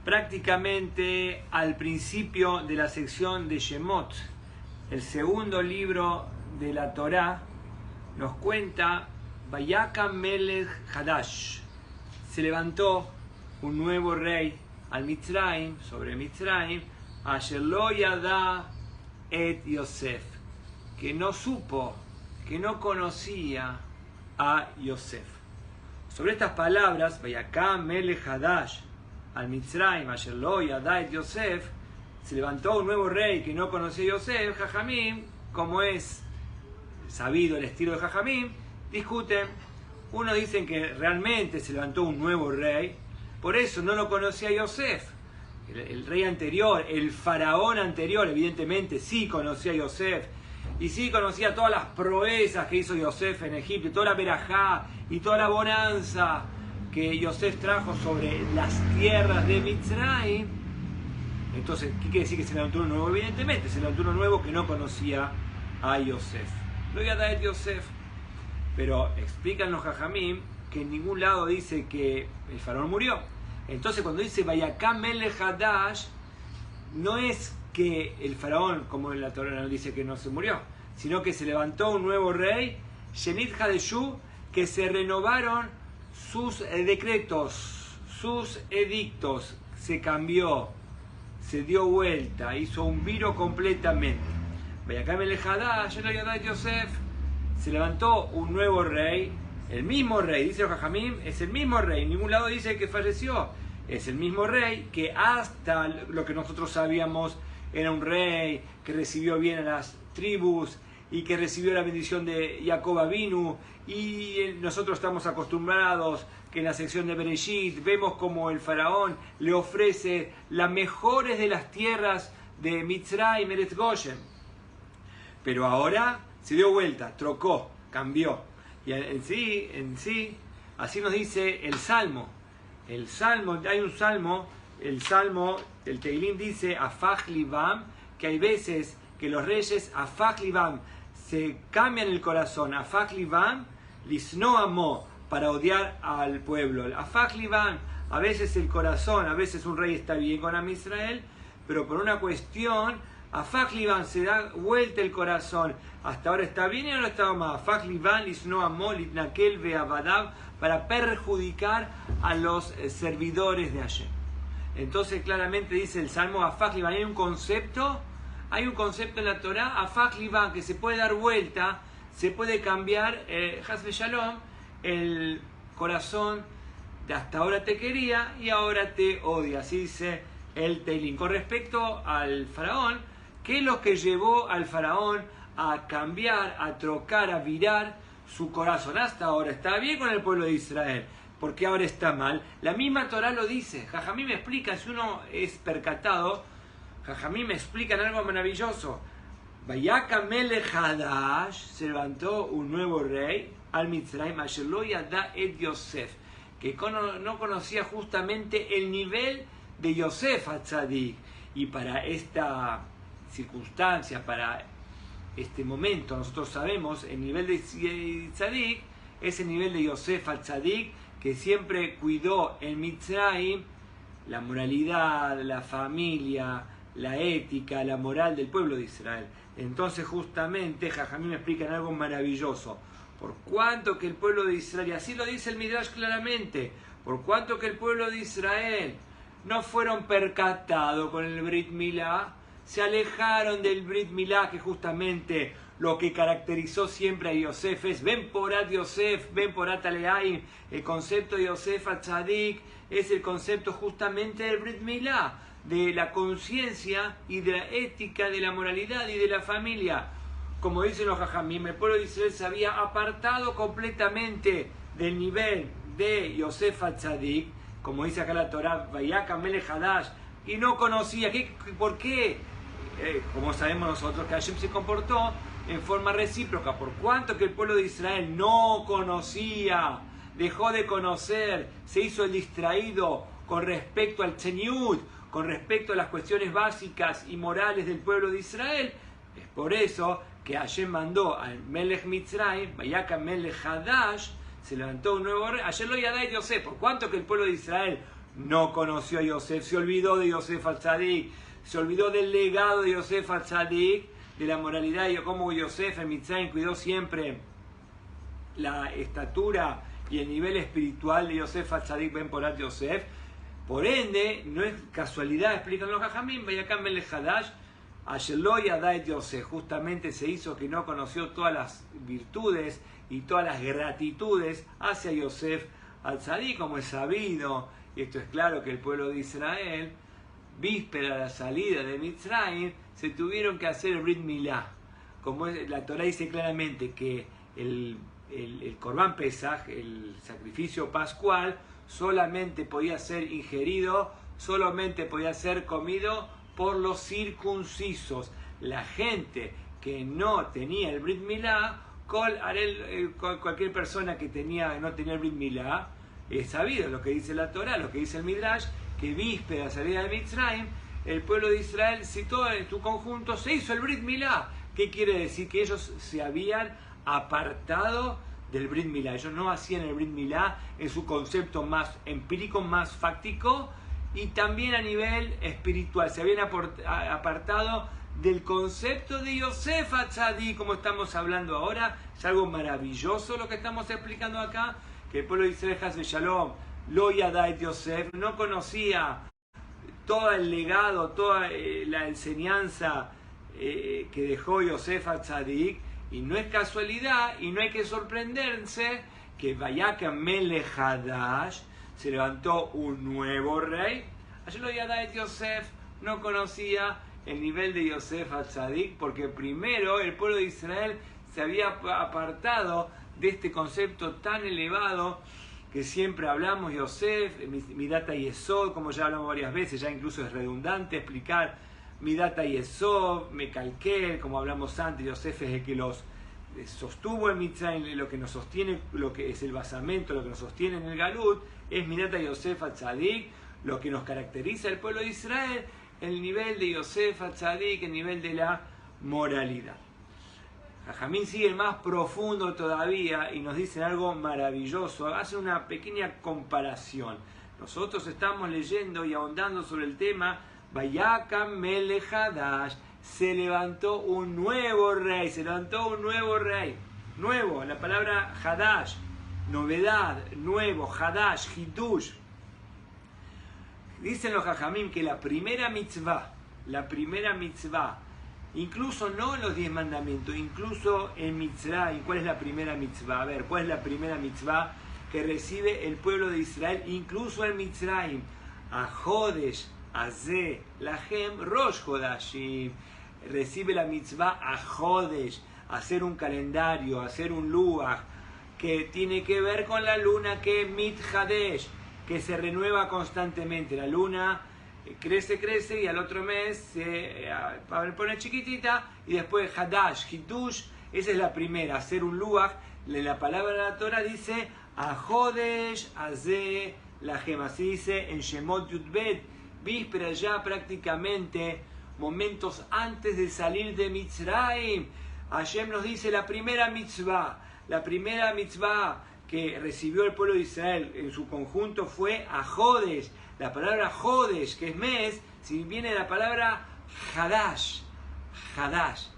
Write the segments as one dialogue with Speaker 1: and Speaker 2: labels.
Speaker 1: prácticamente al principio de la sección de Shemot, el segundo libro de la Torá, nos cuenta Vayakam Melech Hadash. Se levantó un nuevo rey al Mitzrayim, sobre Mitzrayim, Asher lo yada et Yosef, que no supo, que no conocía a Yosef. Sobre estas palabras, Vayakam Melech Hadash al Mitzrayim, Asher lo yada et Yosef, se levantó un nuevo rey que no conocía a Yosef. Jajamim, como es sabido el estilo de Jajamim, discuten. Unos dicen que realmente se levantó un nuevo rey, por eso no lo conocía a Yosef. El rey anterior, el faraón anterior, evidentemente sí conocía a Yosef, y sí conocía todas las proezas que hizo Yosef en Egipto, y toda la verajá y toda la bonanza que Yosef trajo sobre las tierras de Mitzrayim. Entonces, ¿qué quiere decir que se levantó uno nuevo? Evidentemente, se levantó uno nuevo que no conocía a Yosef. Lo voy a dar a Yosef. Pero explican los Jajamim que en ningún lado dice que el faraón murió. Entonces, cuando dice Vayakam Melech Hadash, no es que el faraón, como en la Torá nos dice que no se murió, sino que se levantó un nuevo rey, Shenit Hadeshu, que se renovaron sus decretos, sus edictos, se cambió, se dio vuelta, hizo un viro completamente. Vayakam Melech Hadash, Yosef, se levantó un nuevo rey, el mismo rey, dice los Jajamim, es el mismo rey, en ningún lado dice que falleció, es el mismo rey que hasta lo que nosotros sabíamos era un rey que recibió bien a las tribus y que recibió la bendición de Jacob Avinu, y nosotros estamos acostumbrados que en la sección de Bereshit vemos como el faraón le ofrece las mejores de las tierras de Mitzrayim, Eretz Goshen. Pero ahora se dio vuelta, trocó, cambió. Y en sí, así nos dice el Salmo. El Salmo, hay un Salmo, el Teilim dice, Afaj Libam, que hay veces que los reyes, Afaj Libam, se cambian el corazón. Afaj Libam, Lisno Amo, para odiar al pueblo. Afaj Libam, a veces el corazón, a veces un rey está bien con Am Israel, pero por una cuestión, Afaj Libam, se da vuelta el corazón. Hasta ahora está bien y ahora está mal. Afaj Libam, Lisno Amo, Litnakel Beabadav, para perjudicar a los servidores de Hashem. Entonces claramente dice el Salmo, Afaj Libam, hay un concepto en la Torá, Afaj Libam, que se puede dar vuelta, se puede cambiar, Hasbe Shalom, el corazón de hasta ahora te quería y ahora te odia. Así dice el Teilim. Con respecto al faraón, ¿qué es lo que llevó al faraón a cambiar, a trocar, a virar su corazón? Hasta ahora está bien con el pueblo de Israel, ¿por qué ahora está mal? La misma Torá lo dice. Jajamim me explica, si uno es percatado, Jajamim me explican algo maravilloso. Vayakam Melech Hadash, se levantó un nuevo rey al Mitzrayim, Asher lo yada et Yosef, que no conocía justamente el nivel de Yosef HaTzadik. Y para esta circunstancia, para este momento, nosotros sabemos el nivel de Tzadik es el nivel de Yosef HaTzadik, que siempre cuidó en Mitzrayim la moralidad, la familia, la ética, la moral del pueblo de Israel. Entonces justamente Jajamim me explican algo maravilloso. Por cuanto que el pueblo de Israel, y así lo dice el Midrash claramente, por cuanto que el pueblo de Israel no fueron percatados con el Brit Milá, se alejaron del Brit Milá, que justamente lo que caracterizó siempre a Yosef es Ben Porat Yosef, Ben Porat Aleaim. El concepto de Yosef HaTzadik es el concepto justamente del Brit Milá, de la conciencia y de la ética, de la moralidad y de la familia. Como dicen los Jajamim, el pueblo de Israel se había apartado completamente del nivel de Yosef HaTzadik, como dice acá la Torá, Vayakam Melech Hadash, y no conocía. ¿Por qué? Como sabemos nosotros, que Hashem se comportó en forma recíproca. Por cuanto que el pueblo de Israel no conocía, dejó de conocer, se hizo el distraído con respecto al Tzeniut, con respecto a las cuestiones básicas y morales del pueblo de Israel, es por eso que Hashem mandó al Melech Mitzrayim, Vayakam Melech Hadash, se levantó un nuevo rey. Ayer lo yada Yosef, por cuanto que el pueblo de Israel no conoció a Yosef, se olvidó de Yosef al-Tzadik, se olvidó del legado de Yosef al-Tzadik, de la moralidad y cómo Yosef en Mitzrayim cuidó siempre la estatura y el nivel espiritual de Yosef al-Tzadik Ben Porat Yosef. Por ende, no es casualidad, explican los Jajamim, Vayakam Melech Hadash, Ashelo Yadait Yosef, justamente se hizo que no conoció todas las virtudes y todas las gratitudes hacia Yosef al-Tzadik, como es sabido, y esto es claro que el pueblo de Israel, víspera de la salida de Mitzrayim, se tuvieron que hacer el Brit Milá. Como la Torah dice claramente que el Korban Pesach, el sacrificio pascual, solamente podía ser ingerido, solamente podía ser comido por los circuncisos. La gente que no tenía el Brit Milá, cualquier persona que no tenía el Brit Milá, es sabido lo que dice la Torah, lo que dice el Midrash, que víspera de la salida de Mitzrayim, el pueblo de Israel, si todo en su conjunto se hizo el Brit Milá. ¿Qué quiere decir? Que ellos se habían apartado del Brit Milá. Ellos no hacían el Brit Milá en su concepto más empírico, más fáctico, y también a nivel espiritual. Se habían apartado del concepto de Yosef al-Tzadik, como estamos hablando ahora. Es algo maravilloso lo que estamos explicando acá, que el pueblo de Israel, Haz Shalom, Lo Yadait Yosef, no conocía todo el legado, toda la enseñanza que dejó Yosef al-Tzadik, y no es casualidad y no hay que sorprenderse que Vayakam Melech Hadash, se levantó un nuevo rey. Ashelo Yadait Yosef, no conocía el nivel de Yosef al-Tzadik, porque primero el pueblo de Israel se había apartado de este concepto tan elevado que siempre hablamos, Yosef, Midata Yesod, como ya hablamos varias veces, ya incluso es redundante explicar Midata Yesod, Mekalkel, como hablamos antes. Yosef es el que los sostuvo en Mitzrayim, lo que nos sostiene, lo que es el basamento, lo que nos sostiene en el Galut, es Midata Yosef al-Tzadik, lo que nos caracteriza al pueblo de Israel, el nivel de Yosef al-Tzadik, el nivel de la moralidad. Jajamín sigue más profundo todavía y nos dicen algo maravilloso, hace una pequeña comparación. Nosotros estamos leyendo y ahondando sobre el tema Vayakam Melech Hadash, se levantó un nuevo rey, nuevo, la palabra Hadash, novedad, nuevo, Hadash, Hidush. Dicen los Jajamim que la primera mitzvah, incluso no en los 10 mandamientos, incluso en Mitzrayim. ¿Cuál es la primera mitzvah? A ver, ¿cuál es la primera mitzvah que recibe el pueblo de Israel, incluso en Mitzrayim? A Jodesh, Azeh, Lahem, Rosh Hodashim. Recibe la mitzvah a Jodesh, hacer un calendario, hacer un luach, que tiene que ver con la luna, que Mit Hadesh, que se renueva constantemente. La luna crece y al otro mes se pone chiquitita, y después Hadash, Hidush. Esa es la primera, hacer un luach. La palabra de la Torah dice a Jodesh, Azeh, Lahem. Así dice en Shemot Yudbet, víspera ya prácticamente, momentos antes de salir de Mitzrayim. Hashem nos dice la primera mitzvah que recibió el pueblo de Israel en su conjunto fue a Jodesh. La palabra Jodesh, que es mes, si viene de la palabra Hadash,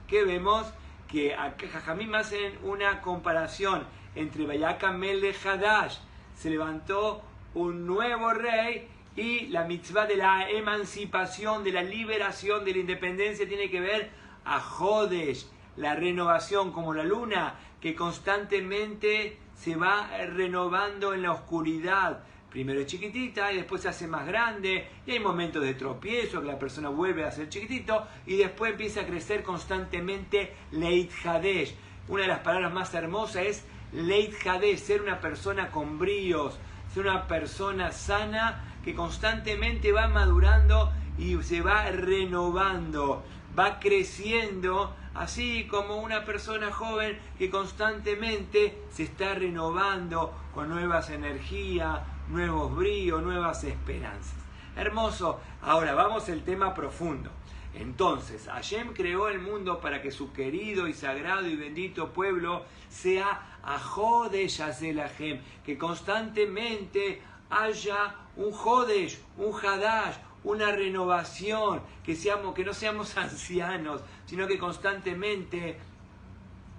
Speaker 1: que vemos que Jajamim hacen una comparación entre Vayakam Melech Hadash, se levantó un nuevo rey, y la mitzvah de la emancipación, de la liberación, de la independencia, tiene que ver a Jodesh, la renovación, como la luna que constantemente se va renovando en la oscuridad. Primero es chiquitita y después se hace más grande, y hay momentos de tropiezo que la persona vuelve a ser chiquitito y después empieza a crecer constantemente. Leit Hadesh, una de las palabras más hermosas es Leit Hadesh, ser una persona con bríos, ser una persona sana que constantemente va madurando y se va renovando, va creciendo, así como una persona joven que constantemente se está renovando con nuevas energías, nuevos bríos, nuevas esperanzas. Hermoso. Ahora vamos al tema profundo. Entonces, Hashem creó el mundo para que su querido y sagrado y bendito pueblo sea a Jodesh Hashem, que constantemente haya un Jodesh, un Hadash, una renovación, que no seamos ancianos, sino que constantemente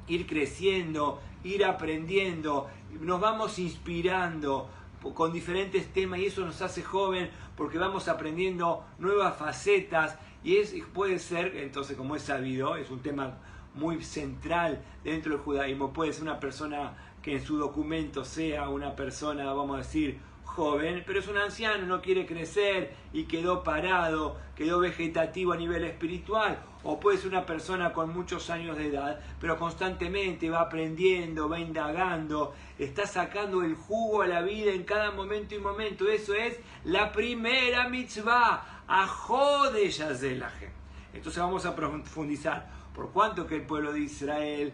Speaker 1: ir creciendo, ir aprendiendo, nos vamos inspirando con diferentes temas y eso nos hace joven porque vamos aprendiendo nuevas facetas y puede ser, entonces como es sabido, es un tema muy central dentro del judaísmo, puede ser una persona que en su documento sea una persona, vamos a decir, joven, pero es un anciano, no quiere crecer y quedó parado, quedó vegetativo a nivel espiritual, o puede ser una persona con muchos años de edad, pero constantemente va aprendiendo, va indagando, está sacando el jugo a la vida en cada momento y momento. Eso es la primera mitzvah, Ajodesh Hazelahem. Entonces vamos a profundizar por cuánto que el pueblo de Israel,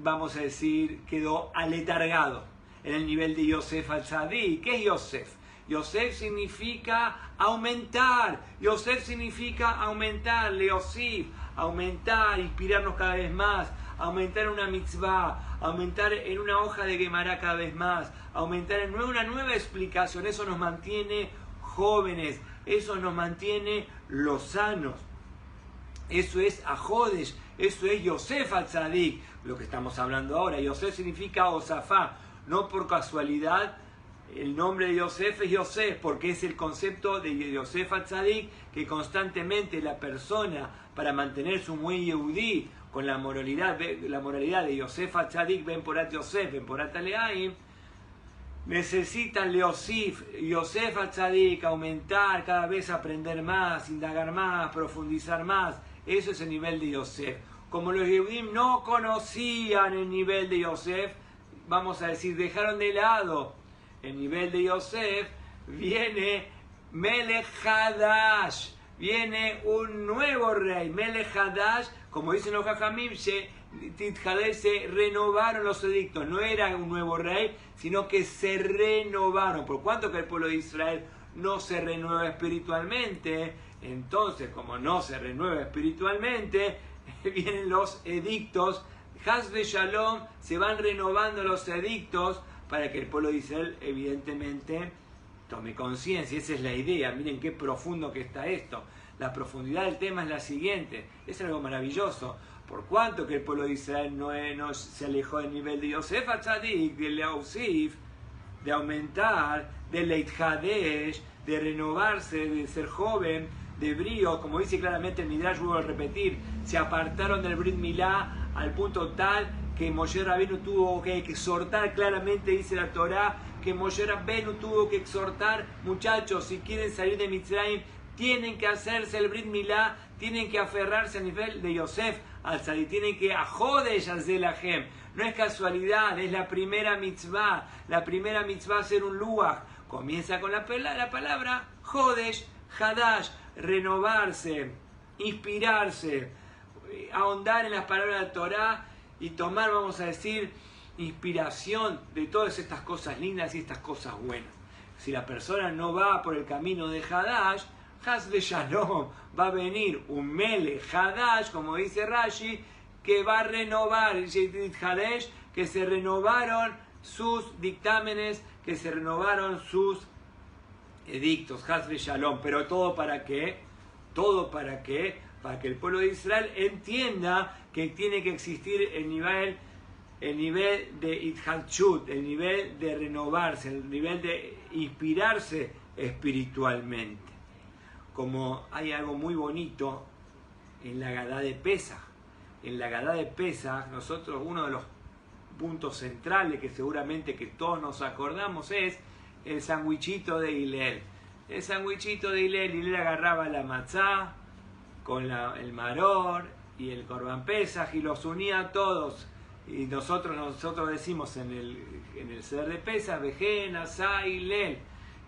Speaker 1: vamos a decir, quedó aletargado en el nivel de Yosef al-Tzadik. ¿Qué es Yosef? Yosef significa aumentar. Yosef significa aumentar, Leosif, aumentar, inspirarnos cada vez más, aumentar en una mitzvah, aumentar en una hoja de Gemara cada vez más, aumentar en una nueva explicación. Eso nos mantiene jóvenes, eso nos mantiene lozanos. Eso es Ajodesh, eso es Yosef al-Tzadik, lo que estamos hablando ahora. Yosef significa Osafá. No por casualidad el nombre de Yosef es Yosef, porque es el concepto de Yosef al-Tzadik, que constantemente la persona, para mantener su buen Yehudí, con la moralidad de Yosef al-Tzadik, Ben Porat Yosef, Ben Porat Aleaim, necesitan Leosif, Yosef al-Tzadik, aumentar, cada vez aprender más, indagar más, profundizar más. Eso es el nivel de Yosef. Como los Yehudim no conocían el nivel de Yosef, vamos a decir, dejaron de lado el nivel de Yosef, viene Melech Hadash, viene un nuevo rey, Melech Hadash, como dicen los Jajamim, se renovaron los edictos, no era un nuevo rey, sino que se renovaron. Por cuanto que el pueblo de Israel no se renueva espiritualmente, entonces como no se renueva espiritualmente, vienen los edictos. Haz de Shalom, se van renovando los edictos para que el pueblo de Israel evidentemente tome conciencia. Esa es la idea. Miren qué profundo que está esto. La profundidad del tema es la siguiente. Es algo maravilloso. Por cuanto que el pueblo de Israel no se alejó del nivel de Yosef al-Tzadik, de Leusif, de aumentar, de Leit Hadesh, de renovarse, de ser joven, de brío, como dice claramente el Midrash, vuelvo a repetir, se apartaron del Brit Milá al punto tal que Moshe Rabbeinu tuvo que exhortar, claramente dice la Torá, que Moshe Rabbeinu tuvo que exhortar, muchachos, si quieren salir de Mitzrayim, tienen que hacerse el Brit Milá, tienen que aferrarse al nivel de Yosef al-Tzadik, tienen que Ajodesh Hazelahem. No es casualidad, es la primera mitzvah es ser un luach. Comienza con la palabra Jodesh, Hadash, renovarse, inspirarse, ahondar en las palabras de la Torá y tomar, vamos a decir, inspiración de todas estas cosas lindas y estas cosas buenas. Si la persona no va por el camino de Hadash, Haz de Shalom, va a venir un Melech Hadash, como dice Rashi, que va a renovar, que se renovaron sus dictámenes, que se renovaron sus edictos, Haz de Shalom. Pero todo para qué? Todo para qué? Para que el pueblo de Israel entienda que tiene que existir el nivel de Ithalchut, el nivel de renovarse, el nivel de inspirarse espiritualmente. Como hay algo muy bonito en la Agadá de Pesaj. En la Agadá de Pesaj, nosotros, uno de los puntos centrales que seguramente que todos nos acordamos es el sandwichito de Hillel. El sandwichito de Hillel agarraba la matzá con el maror y el Corban Pesaj y los unía a todos. Y nosotros decimos en el Seder de Pesaj, Vejen, Asá, Hillel.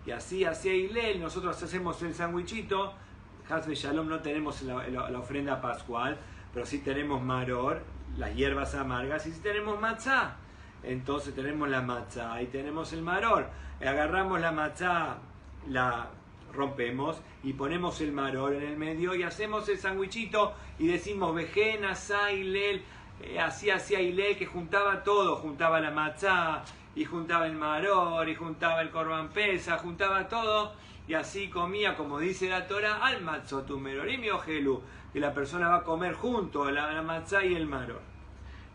Speaker 1: Y así hacía Hillel, nosotros hacemos el sandwichito. Haz de Shalom no tenemos la ofrenda pascual, pero sí tenemos maror, las hierbas amargas, y sí tenemos matzá. Entonces tenemos la matzá y tenemos el maror. Agarramos la matzá, la rompemos y ponemos el maror en el medio y hacemos el sandwichito y decimos Vejen, Asá, Hillel. Así hacía Hillel, que juntaba todo, juntaba la matzá y juntaba el maror, y juntaba el korban pesa, juntaba todo, y así comía, como dice la Torah, al matzotu merorim y ojelu, que la persona va a comer junto la matzá y el maror.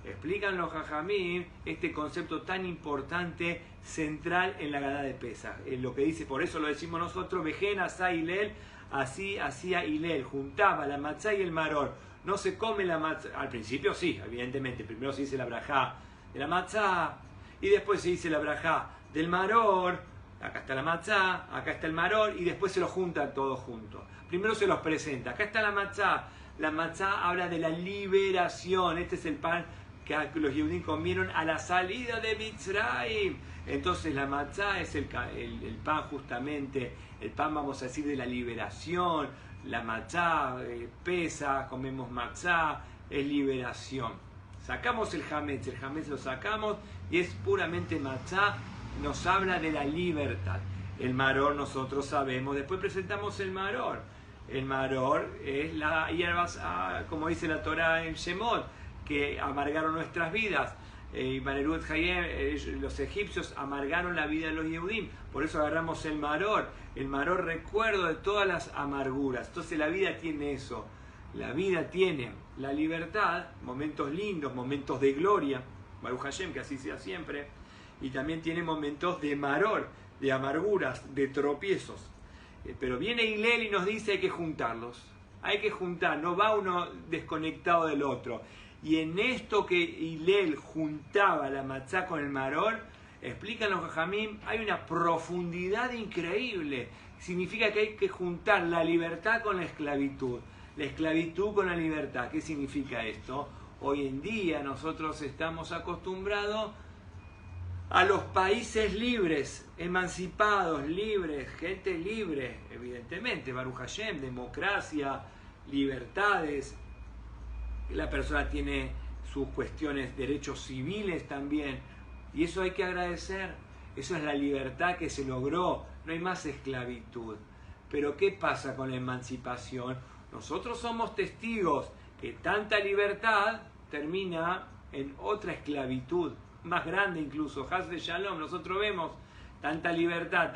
Speaker 1: Explican los jajamim este concepto tan importante, central en la Gadá de Pesaj. Lo que dice, por eso lo decimos nosotros, Vejen asá Hilel, así hacía Hilel, juntaba la matzá y el maror. No se come la matzá, al principio sí, evidentemente, primero se dice la brajá de la matzá, y después se dice la brajá del maror, acá está la matzá, acá está el maror, y después se los juntan todos juntos. Primero se los presenta, acá está la matzá habla de la liberación, este es el pan que los Yehudim comieron a la salida de Mitzrayim. Entonces la matzá es el pan justamente, el pan vamos a decir de la liberación, la matzá pesa, comemos matzá, es liberación. Sacamos el hametz lo sacamos y es puramente matzá, nos habla de la libertad. El maror nosotros sabemos, después presentamos el maror. El maror es la hierbas, como dice la Torah en Shemot, que amargaron nuestras vidas. Los egipcios amargaron la vida de los Yehudim, por eso agarramos el maror. El maror, recuerdo de todas las amarguras. Entonces la vida tiene eso. La vida tiene la libertad, momentos lindos, momentos de gloria, Baruch Hashem, que así sea siempre, y también tiene momentos de maror, de amarguras, de tropiezos. Pero viene Hilel y nos dice hay que juntarlos, hay que juntar, no va uno desconectado del otro. Y en esto que Hilel juntaba la matzá con el maror, explican los jajamim, hay una profundidad increíble. Significa que hay que juntar la libertad con la esclavitud con la libertad. ¿Qué significa esto? Hoy en día nosotros estamos acostumbrados a los países libres, emancipados, libres, gente libre, evidentemente, Baruch Hashem, democracia, libertades, la persona tiene sus cuestiones, derechos civiles también, y eso hay que agradecer, eso es la libertad que se logró, no hay más esclavitud. Pero ¿qué pasa con la emancipación? Nosotros somos testigos que tanta libertad termina en otra esclavitud, más grande incluso, Haz de Shalom. Nosotros vemos tanta libertad,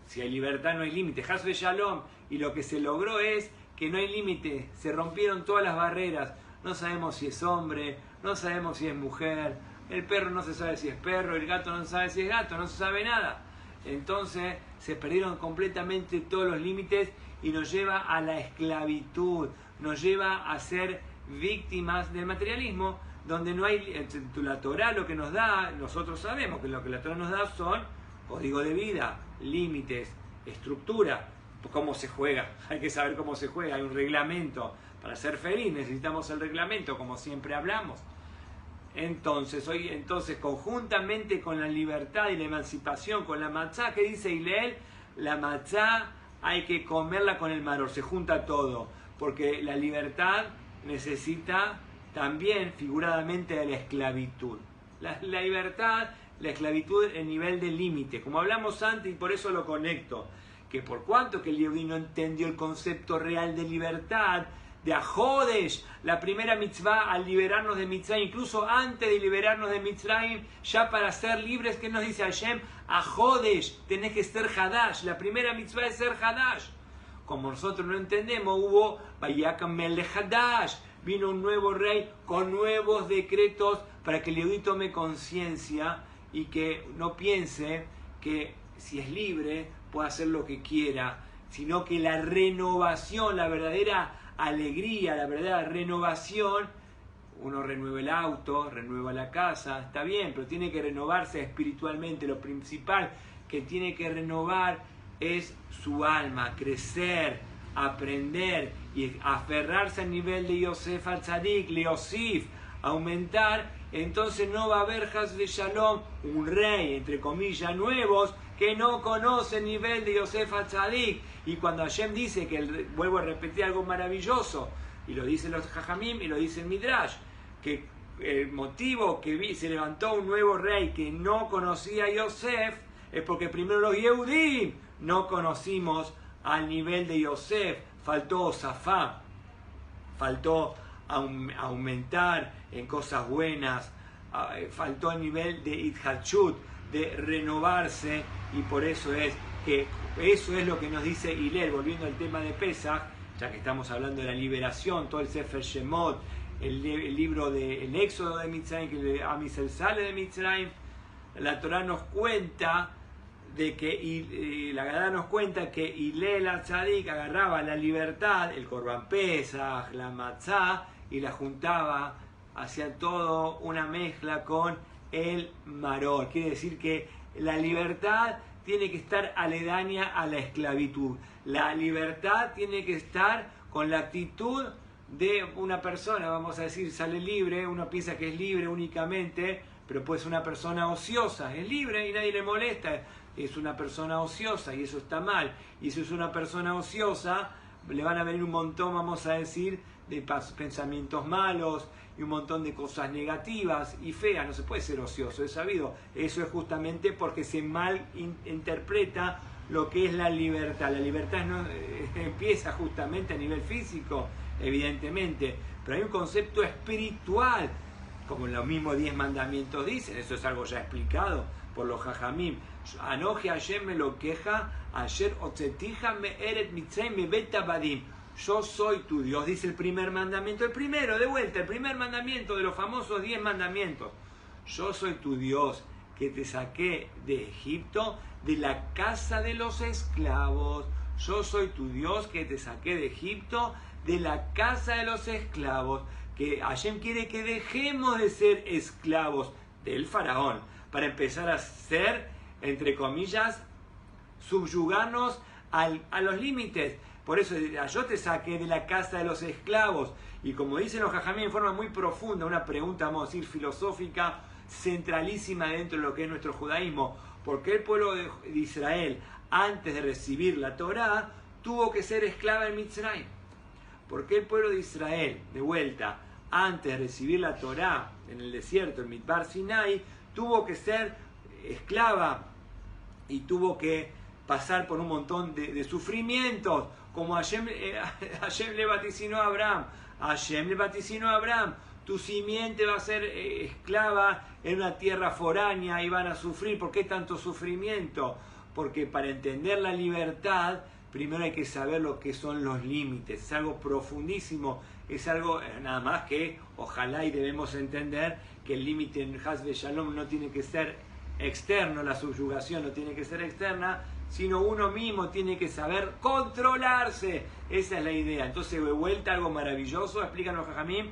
Speaker 1: si hay libertad no hay límite, Haz de Shalom, y lo que se logró es que no hay límite, se rompieron todas las barreras, no sabemos si es hombre, no sabemos si es mujer, el perro no se sabe si es perro, el gato no se sabe si es gato, no se sabe nada. Entonces se perdieron completamente todos los límites y nos lleva a la esclavitud, nos lleva a ser víctimas del materialismo, donde no hay, la Torah lo que nos da, nosotros sabemos que lo que la Torah nos da son código de vida, límites, estructura, cómo se juega, hay que saber cómo se juega, hay un reglamento, para ser feliz necesitamos el reglamento, como siempre hablamos. Entonces, conjuntamente con la libertad y la emancipación, con la matzá, ¿qué dice Hilel? La matzá hay que comerla con el maror, se junta todo, porque la libertad necesita también figuradamente de la esclavitud. La libertad, la esclavitud, el nivel de límite, como hablamos antes, y por eso lo conecto, que por cuanto que el Yehudí no entendió el concepto real de libertad, de Ajodesh, la primera mitzvah al liberarnos de Mitzrayim, incluso antes de liberarnos de Mitzrayim, ya para ser libres, que nos dice Hashem, Ajodesh, tenés que ser Hadash, la primera mitzvah es ser Hadash. Como nosotros no entendemos, hubo Vayakam Melech Hadash, vino un nuevo rey con nuevos decretos para que el Yehudí tome conciencia y que no piense que si es libre puede hacer lo que quiera, sino que la renovación, la verdadera alegría, la verdadera renovación, uno renueva el auto, renueva la casa, está bien, pero tiene que renovarse espiritualmente. Lo principal que tiene que renovar es su alma, crecer, aprender y aferrarse al nivel de Yosef al-Tzadik, Leosif, aumentar. Entonces no va a haber Haz de Shalom, un rey, entre comillas, nuevos, que no conoce el nivel de Yosef al-Tzadik. Y cuando Hashem dice, vuelvo a repetir algo maravilloso, y lo dicen los Jajamim y lo dice el Midrash, que el motivo que se levantó un nuevo rey que no conocía a Yosef, es porque primero los Yehudim no conocimos al nivel de Yosef, faltó Zafá, faltó aumentar en cosas buenas, faltó el nivel de Itchachut, de renovarse, y por eso es que eso es lo que nos dice Hillel, volviendo al tema de Pesach, ya que estamos hablando de la liberación, todo el Sefer Shemot, el libro del Éxodo de Mitzrayim, que Am Yisrael sale de Mitzrayim. La Torá nos cuenta de que la Gadá nos cuenta que Hillel HaTzadik agarraba la libertad, el Korban Pesach, la Matzá, y la juntaba, hacía todo una mezcla con el maror. Quiere decir que la libertad tiene que estar aledaña a la esclavitud. La libertad tiene que estar con la actitud de una persona, vamos a decir, sale libre, uno piensa que es libre únicamente, pero puede ser una persona ociosa, es libre y nadie le molesta, es una persona ociosa y eso está mal. Y si es una persona ociosa, le van a venir un montón, vamos a decir, de pensamientos malos y un montón de cosas negativas y feas. No se puede ser ocioso, es sabido. Eso es justamente porque se mal interpreta lo que es la libertad. La libertad no empieza justamente a nivel físico, evidentemente, pero hay un concepto espiritual, como los mismos 10 mandamientos dicen. Eso es algo ya explicado por los Jajamim. Anoje Hashem me lo queja, ayer otzetija me eret mitzrayim me beta badim. Yo soy tu Dios, dice el primer mandamiento, el primero, de vuelta, el primer mandamiento de los famosos 10 mandamientos. Yo soy tu Dios, que te saqué de Egipto, de la casa de los esclavos. Yo soy tu Dios, que te saqué de Egipto, de la casa de los esclavos. Que Hashem quiere que dejemos de ser esclavos del faraón, para empezar a ser, entre comillas, subyugarnos a los límites. Por eso yo te saqué de la casa de los esclavos. Y como dicen los Jajamim en forma muy profunda, una pregunta, vamos a decir, filosófica, centralísima dentro de lo que es nuestro judaísmo. ¿Por qué el pueblo de Israel, antes de recibir la Torá, tuvo que ser esclava en Mitzrayim? ¿Por qué el pueblo de Israel, de vuelta, antes de recibir la Torá en el desierto, en Midbar Sinai, tuvo que ser esclava y tuvo que pasar por un montón de sufrimientos, como Hashem le vaticinó a Abraham? Hashem le vaticinó a Abraham: tu simiente va a ser esclava en una tierra foránea y van a sufrir. ¿Por qué tanto sufrimiento? Porque para entender la libertad, primero hay que saber lo que son los límites. Es algo profundísimo, es algo nada más que, ojalá y debemos entender que el límite en Hasbe Shalom no tiene que ser externo, la subyugación no tiene que ser externa, sino uno mismo tiene que saber controlarse. Esa es la idea. Entonces, de vuelta, algo maravilloso, explican los Jajamim,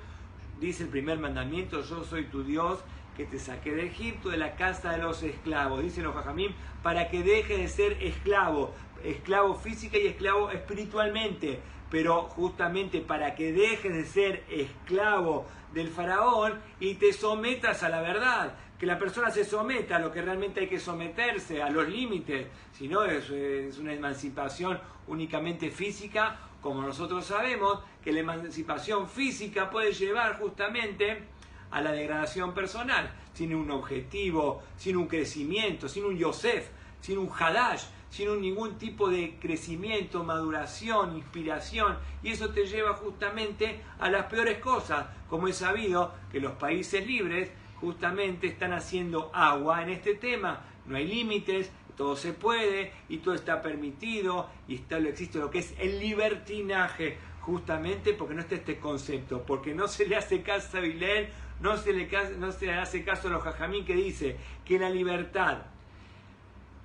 Speaker 1: dice el primer mandamiento: yo soy tu Dios, que te saqué de Egipto, de la casa de los esclavos. Dicen los Jajamim, para que deje de ser esclavo, esclavo física y esclavo espiritualmente, pero justamente para que dejes de ser esclavo del faraón y te sometas a la verdad, que la persona se someta a lo que realmente hay que someterse, a los límites. Si no, es una emancipación únicamente física, como nosotros sabemos que la emancipación física puede llevar justamente a la degradación personal, sin un objetivo, sin un crecimiento, sin un Yosef, sin un Hadash, sin ningún tipo de crecimiento, maduración, inspiración, y eso te lleva justamente a las peores cosas, como es sabido que los países libres justamente están haciendo agua en este tema. No hay límites, todo se puede y todo está permitido, y existe lo que es el libertinaje, justamente porque no está este concepto, porque no se le hace caso a Hillel, no se le hace caso a los Jajamim, que dice que la libertad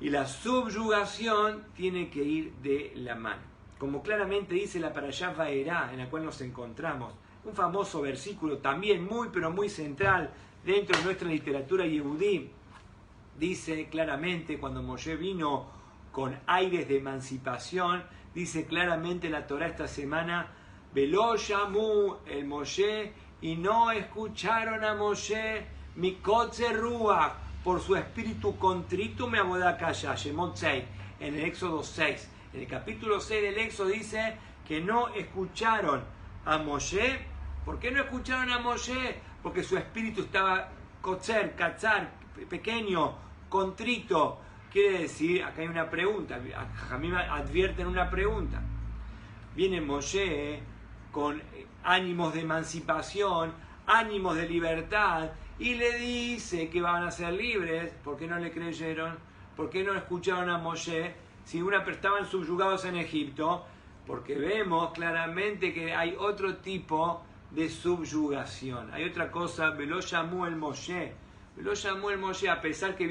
Speaker 1: y la subyugación tiene que ir de la mano. Como claramente dice la Parashá Vaerá, en la cual nos encontramos, un famoso versículo también muy pero muy central dentro de nuestra literatura yehudí. Dice claramente, cuando Moshe vino con aires de emancipación, dice claramente la Torá esta semana: Velo Yamu el Moshe, y no escucharon a Moshe, Mikotze Ruach, por su espíritu contrito me abodakaya, Shemot 6, en el Éxodo 6. En el capítulo 6 del Éxodo dice que no escucharon a Moshe. ¿Por qué no escucharon a Moshe? Porque su espíritu estaba kotzer, katzar, pequeño, contrito. Quiere decir, acá hay una pregunta, a mí me advierten una pregunta. Viene Moshe con ánimos de emancipación, ánimos de libertad, y le dice que van a ser libres. ¿Por qué no le creyeron? ¿Por qué no escucharon a Moshe? Si estaban subyugados en Egipto, porque vemos claramente que hay otro tipo de subyugación. Hay otra cosa, Velo llamó el Moshe. Velo llamó el Moshe, a pesar que,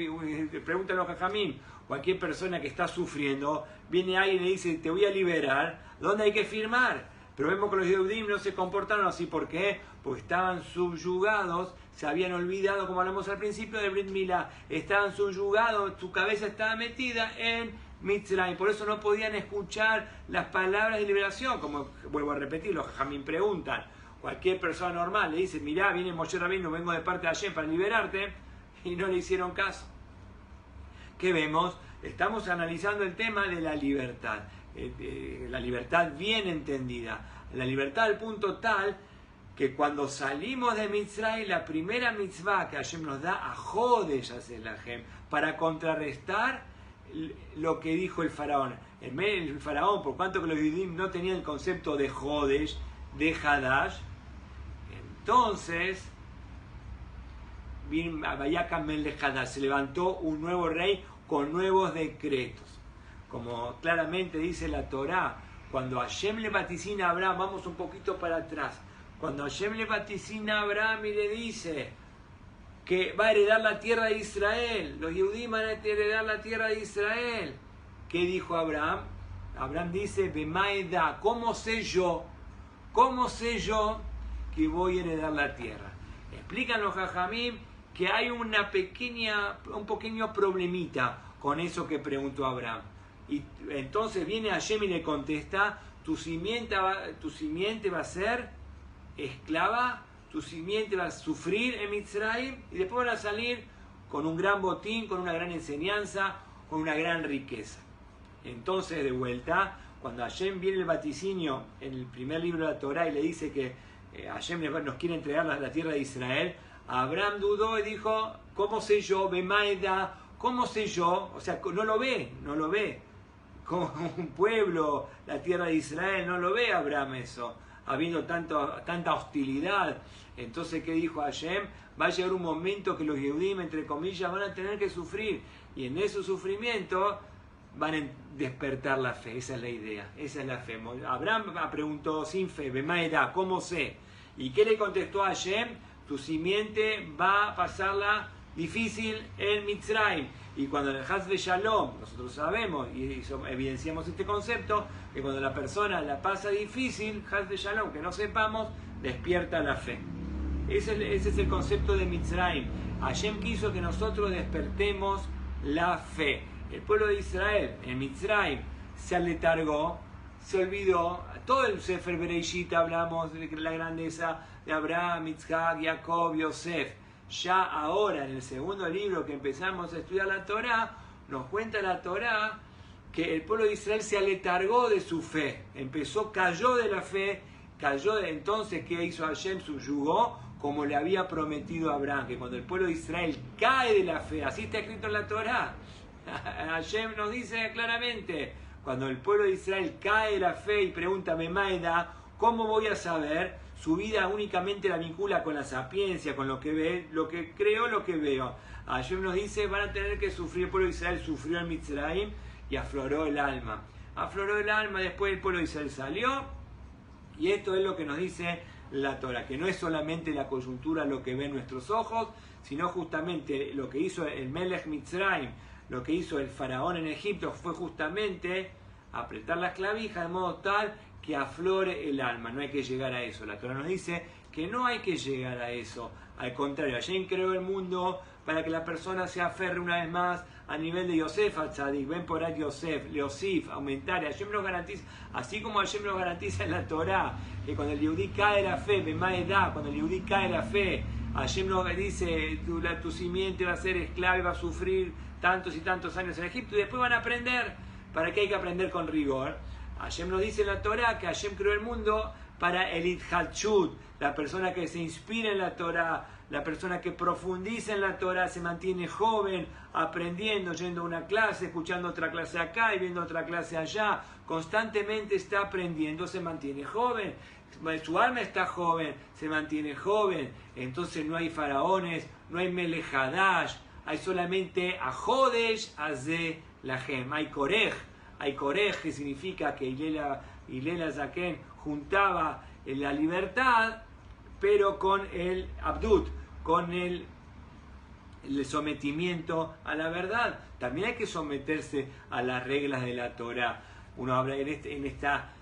Speaker 1: pregúntalo a Jajamín, cualquier persona que está sufriendo, viene alguien y le dice, te voy a liberar, ¿dónde hay que firmar? Pero vemos que los Yehudim no se comportaron así. ¿Por qué? Porque estaban subyugados, se habían olvidado, como hablamos al principio de Brit Milá, estaban subyugados, su cabeza estaba metida en Mitzrayim, por eso no podían escuchar las palabras de liberación. Como vuelvo a repetir, los Jajamín preguntan, cualquier persona normal le dice, mirá, viene Moshe Rabbeinu, vengo de parte de Hashem para liberarte, y no le hicieron caso. ¿Qué vemos? Estamos analizando el tema de la libertad. La libertad bien entendida, la libertad al punto tal que cuando salimos de Mitzrayim, la primera mitzvah que Hashem nos da a Jodesh Haselahem para contrarrestar lo que dijo el faraón. El faraón, por cuanto que los Yehudim no tenían el concepto de Jodesh, de Hadash, entonces se levantó un nuevo rey con nuevos decretos. Como claramente dice la Torá, cuando Hashem le vaticina a Abraham, vamos un poquito para atrás, cuando Hashem le vaticina a Abraham y le dice que va a heredar la tierra de Israel, los Yehudim van a heredar la tierra de Israel, ¿qué dijo Abraham? Abraham dice, Bemaeda, ¿cómo sé yo que voy a heredar la tierra? Explican los Jajamim que hay un pequeño problemita con eso que preguntó Abraham. Y entonces viene Hashem y le contesta, tu simiente va a ser esclava, tu simiente va a sufrir en Mitzrayim y después van a salir con un gran botín, con una gran enseñanza, con una gran riqueza. Entonces, de vuelta, cuando Hashem viene el vaticinio en el primer libro de la Torá y le dice que Hashem nos quiere entregar la tierra de Israel, Abraham dudó y dijo, ¿cómo sé yo? Bemaeda, ¿cómo sé yo? O sea, no lo ve. Como un pueblo, la tierra de Israel, no lo ve Abraham eso, habiendo tanta hostilidad. Entonces, ¿qué dijo Hashem? Va a llegar un momento que los Yehudim, entre comillas, van a tener que sufrir, y en ese sufrimiento van a despertar la fe. Esa es la idea, esa es la fe. Abraham preguntó sin fe, Bemaeda, ¿cómo sé? ¿Y qué le contestó a Hashem? Tu simiente va a pasarla difícil en Mitzrayim. Y cuando en el Haz de Shalom, nosotros sabemos y evidenciamos este concepto, que cuando la persona la pasa difícil, Haz de Shalom, que no sepamos, despierta la fe. Ese es el concepto de Mitzrayim. Hashem quiso que nosotros despertemos la fe. El pueblo de Israel en Mitzrayim se aletargó, se olvidó. Todo el Sefer Bereishit hablamos de la grandeza de Abraham, Yitzhak, Jacob, Yosef. Ya ahora, en el segundo libro que empezamos a estudiar la Torá, nos cuenta la Torá que el pueblo de Israel se aletargó de su fe, cayó de la fe, entonces, ¿qué hizo Hashem? Subyugó, como le había prometido a Abraham, que cuando el pueblo de Israel cae de la fe, así está escrito en la Torá, Hashem nos dice claramente, cuando el pueblo de Israel cae de la fe y pregunta, Bemaeda, ¿cómo voy a saber? Su vida únicamente la vincula con la sapiencia, con lo que ve, lo que creo, lo que veo. Hashem nos dice, van a tener que sufrir. El pueblo de Israel sufrió en Mitzrayim y afloró el alma. Después el pueblo de Israel salió, y esto es lo que nos dice la Torá, que no es solamente la coyuntura lo que ven nuestros ojos, sino justamente lo que hizo el Melech Mitzrayim, lo que hizo el faraón en Egipto, fue justamente apretar las clavijas de modo tal que aflore el alma. No hay que llegar a eso. La Torá nos dice que no hay que llegar a eso. Al contrario, Hashem creó el mundo para que la persona se aferre una vez más a nivel de Yosef al Tzadik. Ven por ahí Yosef, Leosif, aumentar. Hashem nos garantiza, así como Hashem nos garantiza en la Torá, que cuando el Yehudí cae la fe, Bemaedá, cuando el Yehudí cae la fe, Hashem nos dice, tu simiente va a ser esclava y va a sufrir tantos y tantos años en Egipto, y después van a aprender. ¿Para qué hay que aprender con rigor? Hashem nos dice en la Torá que Hashem creó el mundo para el Ithalchut, la persona que se inspira en la Torah, la persona que profundiza en la Torah, se mantiene joven, aprendiendo, yendo a una clase, escuchando otra clase acá y viendo otra clase allá, constantemente está aprendiendo, se mantiene joven, su alma está joven, se mantiene joven, entonces no hay faraones, no hay Melech Hadash, hay solamente Ajodesh Azeh Lahem, hay Korej, que significa que Hillel Zaken juntaba la libertad, pero con el Abdut, con el sometimiento a la verdad. También hay que someterse a las reglas de la Torah. Uno habla en esta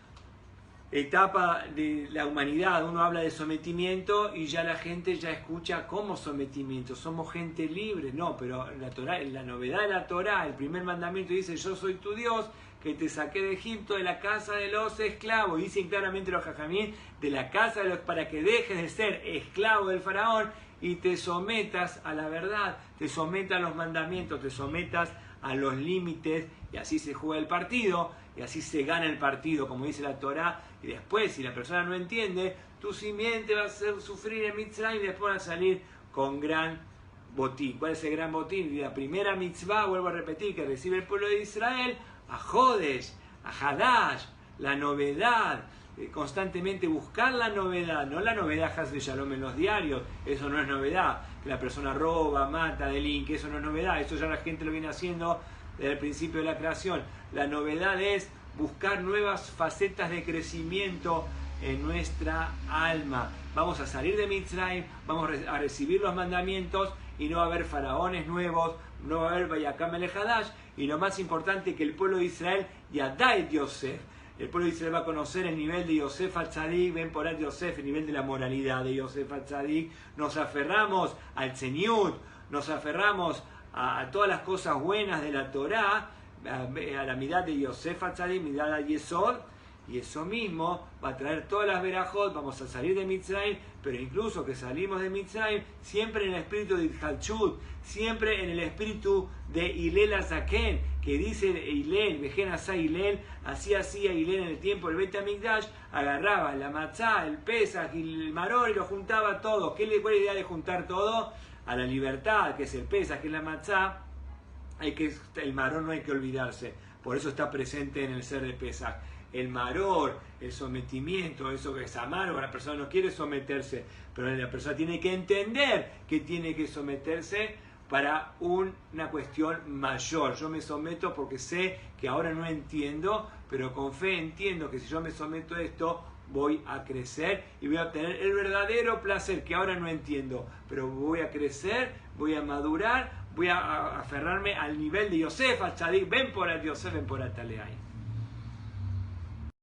Speaker 1: etapa de la humanidad, uno habla de sometimiento y ya la gente ya escucha como sometimiento, somos gente libre. No, pero la Torah, la novedad de la Torah, el primer mandamiento dice: yo soy tu Dios, que te saqué de Egipto, de la casa de los esclavos. Dicen claramente los jajamín, de la casa de los, para que dejes de ser esclavo del faraón y te sometas a la verdad, te sometas a los mandamientos, te sometas a los límites, y así se juega el partido, y así se gana el partido, como dice la Torah. Y después, si la persona no entiende, tu simiente va a hacer sufrir en Mitzrayim y después va a salir con gran botín. ¿Cuál es el gran botín? La primera mitzvah, vuelvo a repetir, que recibe el pueblo de Israel, a Jodesh, a Hadash, la novedad, constantemente buscar la novedad, no la novedad Haz de Shalom en los diarios, eso no es novedad, que la persona roba, mata, delinque, eso no es novedad, eso ya la gente lo viene haciendo desde el principio de la creación. La novedad es buscar nuevas facetas de crecimiento en nuestra alma. Vamos a salir de Mitzrayim, vamos a recibir los mandamientos y no va a haber faraones nuevos, no va a haber Vayakam Melech Hadash, y lo más importante, que el pueblo de Israel Yadai Yosef, el pueblo de Israel va a conocer el nivel de Yosef HaTzadik, ven por ahí Yosef, el nivel de la moralidad de Yosef HaTzadik. Nos aferramos al Tzeniut, nos aferramos a todas las cosas buenas de la Torá, a la mirada de Yosef HaTzadik, mirada de Yesod, y eso mismo va a traer todas las verajot. Vamos a salir de Mitzrayim, pero incluso que salimos de Mitzrayim siempre en el espíritu de Ithalchut, siempre en el espíritu de Hillel Zaken, que dice Hillel, Vejen Asá Hillel, así hacía Hillel en el tiempo del Beit HaMikdash, agarraba la matzá, el pesach y el maror y lo juntaba todo. ¿Cuál es la idea de juntar todo? A la libertad, que es el pesach, que es la matzá, el maror no hay que olvidarse, por eso está presente en el ser de pesach. El maror, el sometimiento, eso que es amargo, la persona no quiere someterse, pero la persona tiene que entender que tiene que someterse para una cuestión mayor. Yo me someto porque sé que ahora no entiendo, pero con fe entiendo que si yo me someto a esto, voy a crecer y voy a obtener el verdadero placer que ahora no entiendo, pero voy a crecer, voy a madurar, voy a aferrarme al nivel de Yosef HaTzadik, ven por el Yosef, ven por el Taleay.